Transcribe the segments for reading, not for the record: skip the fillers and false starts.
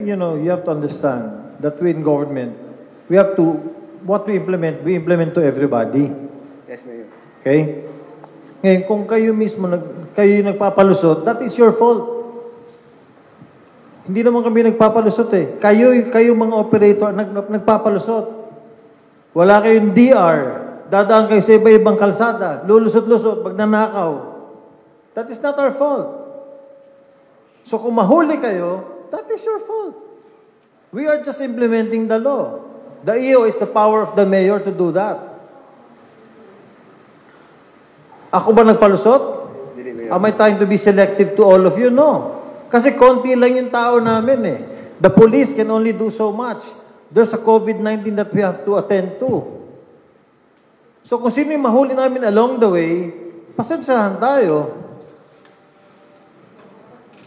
You know, you have to understand that we in government, we have to, what we implement to everybody. Yes, Mayor. Okay? Ngayon, kung kayo mismo, kayo yung nagpapalusot, that is your fault. Hindi naman kami nagpapalusot eh. Kayo mga operator, nagpapalusot. Wala kayong DR. Dadaan kayo sa iba-ibang kalsada. Lulusot-lusot, magnanakaw. That is not our fault. So kung mahuli kayo, that is your fault. We are just implementing the law. The EO is the power of the mayor to do that. Ako ba nagpalusot? Am I trying to be selective to all of you? No. Kasi konti lang yung tao namin eh. The police can only do so much. There's a COVID-19 that we have to attend to. So kung sino yung mahuli namin along the way, pasensyahan tayo.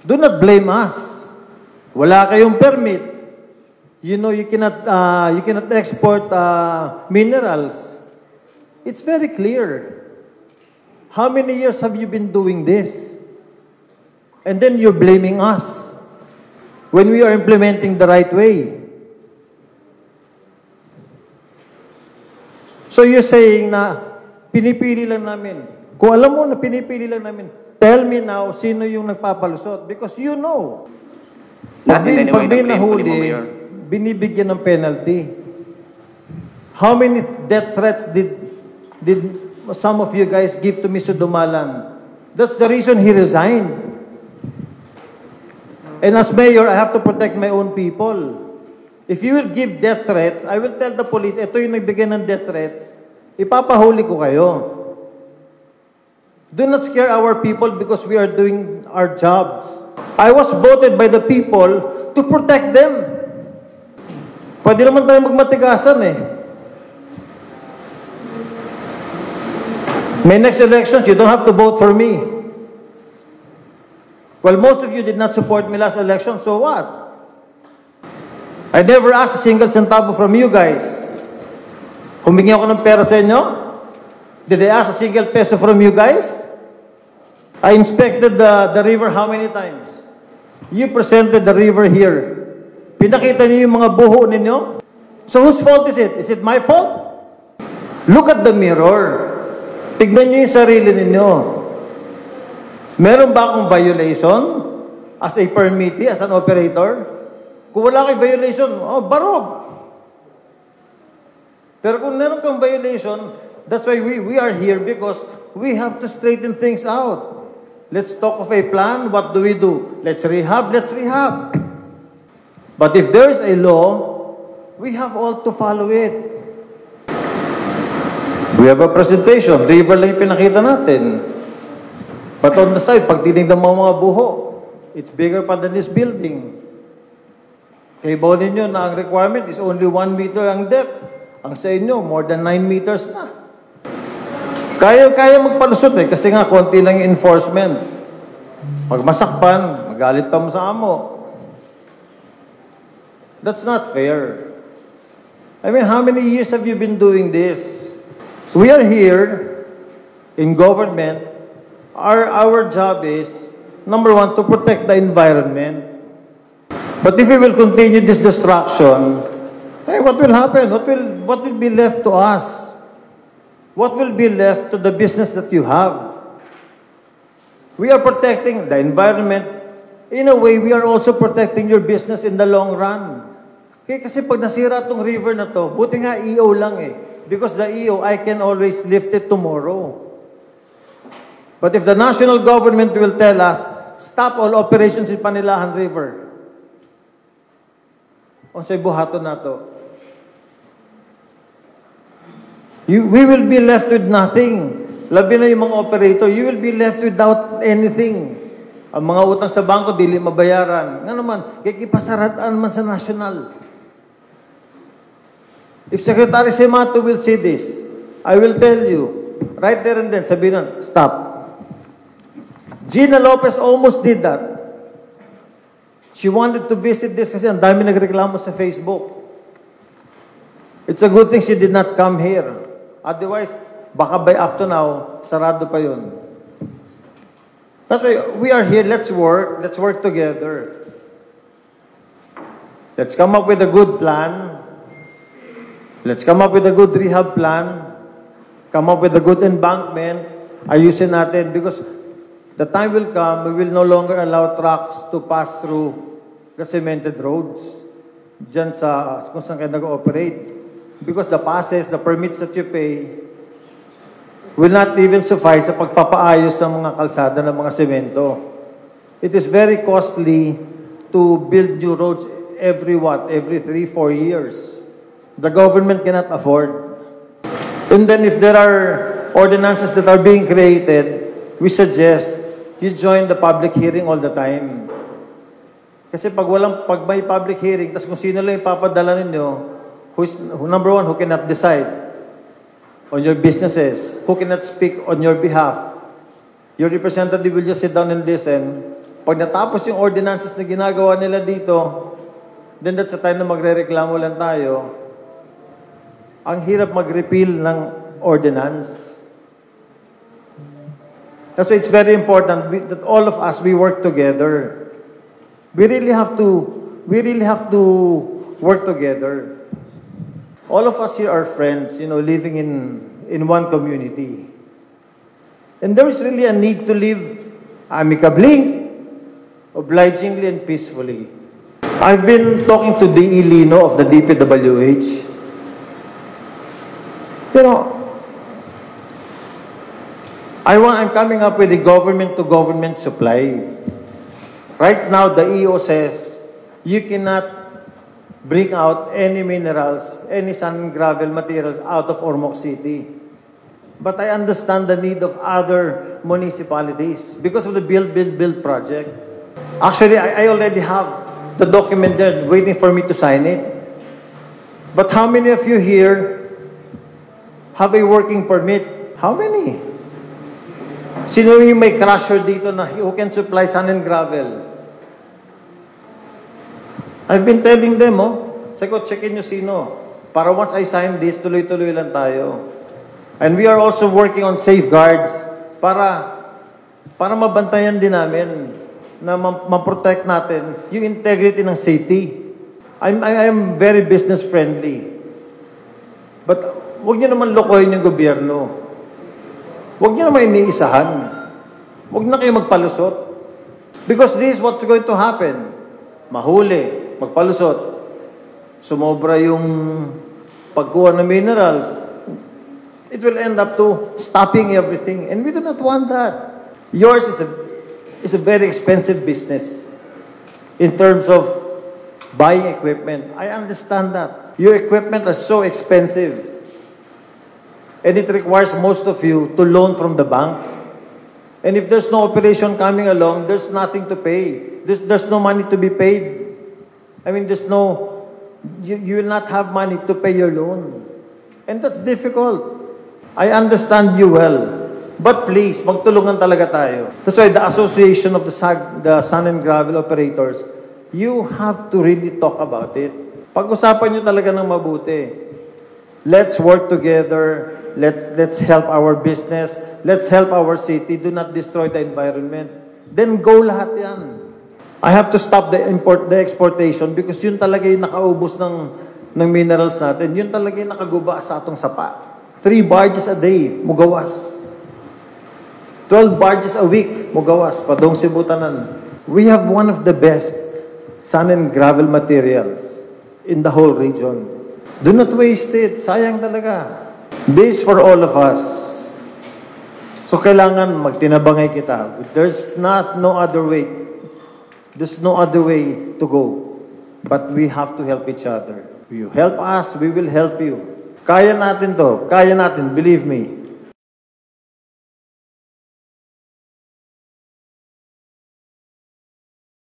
Do not blame us. Wala kayong permit. You know, you cannot export minerals. It's very clear. How many years have you been doing this? And then you're blaming us when we are implementing the right way. So you're saying na pinipili lang namin. Kung alam mo na pinipili lang namin, tell me now sino yung nagpapalusot. Because you know. Pag may nahuli, binibigyan ng penalty. How many death threats did some of you guys give to Mr. Dumalan? That's the reason he resigned. And as mayor, I have to protect my own people. If you will give death threats, I will tell the police, ito yung nagbigay ng death threats, ipapahuli ko kayo. Do not scare our people because we are doing our jobs. I was voted by the people to protect them. Pwede naman tayo magmatigasan eh. May next elections, you don't have to vote for me. Well, most of you did not support me last election, so what? I never asked a single centavo from you guys. Humingi ako ng pera sa inyo? Did I ask a single peso from you guys? I inspected the river how many times? You presented the river here. Pinakita niyo yung mga buho ninyo? So whose fault is it? Is it my fault? Look at the mirror. Tignan niyo yung sarili ninyo. Meron ba akong violation as a permittee, as an operator? Kung wala kang violation, barog. Pero kung meron kang violation, that's why we are here because we have to straighten things out. Let's talk of a plan. What do? Let's rehab. But if there is a law, we have all to follow it. We have a presentation. River lang yung pinakita natin. But on the side, pag tinignan mo mga buho, it's bigger pa than this building. Kaya bawa ninyo na ang requirement is only 1 meter ang depth. Ang sa inyo, more than 9 meters na. Kaya magpalusot eh, kasi nga konti lang yung enforcement. Pag masakpan, magalit pa mo sa amo. That's not fair. I mean, how many years have you been doing this? We are here in government. Our job is, number one, to protect the environment. But if we will continue this destruction, what will happen? What will be left to us? What will be left to the business that you have? We are protecting the environment. In a way, we are also protecting your business in the long run. Okay, kasi pag nasira tong river na to, buti nga EO lang eh. Because the EO, I can always lift it tomorrow. But if the national government will tell us, stop all operations in Panilahan River, o sa buhaton na to, we will be left with nothing. Labi na yung mga operator, you will be left without anything. Ang mga utang sa bangko, dili mabayaran. Nga naman, kikipasaratan man sa national. If Secretary Semato will see this, I will tell you, right there and then, sabihin nun, stop. Gina Lopez almost did that. She wanted to visit this kasi ang dami nagreklamo sa Facebook. It's a good thing she did not come here. Otherwise, baka by up to now, sarado pa yun. That's why we are here. Let's work. Let's work together. Let's come up with a good plan. Let's come up with a good rehab plan. Come up with a good embankment. Ayusin natin because the time will come, we will no longer allow trucks to pass through the cemented roads dyan sa kung saan kayo nag-ooperate. Because the passes, the permits that you pay will not even suffice sa pagpapaayos ng mga kalsada ng mga semento. It is very costly to build new roads every 3-4 years. The government cannot afford. And then if there are ordinances that are being created, we suggest you join the public hearing all the time. Kasi pag may public hearing, tas kung sino lang ipapadala ninyo, number one, who cannot decide on your businesses, who cannot speak on your behalf, your representative will just sit down and listen. Pag natapos yung ordinances na ginagawa nila dito, then that's the time na magre-reklamo lang tayo. Ang hirap mag-repeal ng ordinance. That's why it's very important that all of us, we work together. We really have to work together. All of us here are friends, living in one community. And there is really a need to live amicably, obligingly, and peacefully. I've been talking to D.E. Lino of the DPWH. I'm coming up with a government-to-government supply. Right now, the EO says you cannot bring out any minerals, any sand and gravel materials out of Ormoc City. But I understand the need of other municipalities because of the Build project. Actually, I already have the document there waiting for me to sign it. But how many of you here have a working permit? How many? Sino yung may crusher dito na who can supply sand and gravel? I've been telling them, sabi ko, checkin nyo sino. Para once I sign this, tuloy-tuloy lang tayo. And we are also working on safeguards para mabantayan din namin na ma-protect natin yung integrity ng city. I'm very business friendly. But huwag nyo naman lokohin yung gobyerno. Huwag nyo naman iniisahan. Huwag na kayo magpalusot. Because this is what's going to happen. Mahuli, magpalusot. Sumobra yung pagkuha ng minerals. It will end up to stopping everything. And we do not want that. Yours is a very expensive business in terms of buying equipment. I understand that. Your equipment is so expensive. And it requires most of you to loan from the bank. And if there's no operation coming along, there's nothing to pay. There's no money to be paid. I mean, you will not have money to pay your loan. And that's difficult. I understand you well. But please, magtulungan talaga tayo. That's why the Association of the Sand and Gravel Operators, you have to really talk about it. Pag-usapan nyo talaga ng mabuti. Let's work together. Let's help our business. Let's help our city. Do not destroy the environment. Then go lahat yan. I have to stop the exportation because yun talaga yung nakaubos ng minerals natin. Yun talaga yung nakaguba sa atong sapa. 3 barges a day, mugawas. 12 barges a week, mugawas. Padong Sibutanan. We have one of the best sand and gravel materials in the whole region. Do not waste it. Sayang talaga. This for all of us. So kailangan magtinabangay kita. There's no other way. There's no other way to go. But we have to help each other. You help us, we will help you. Kaya natin to. Kaya natin, believe me.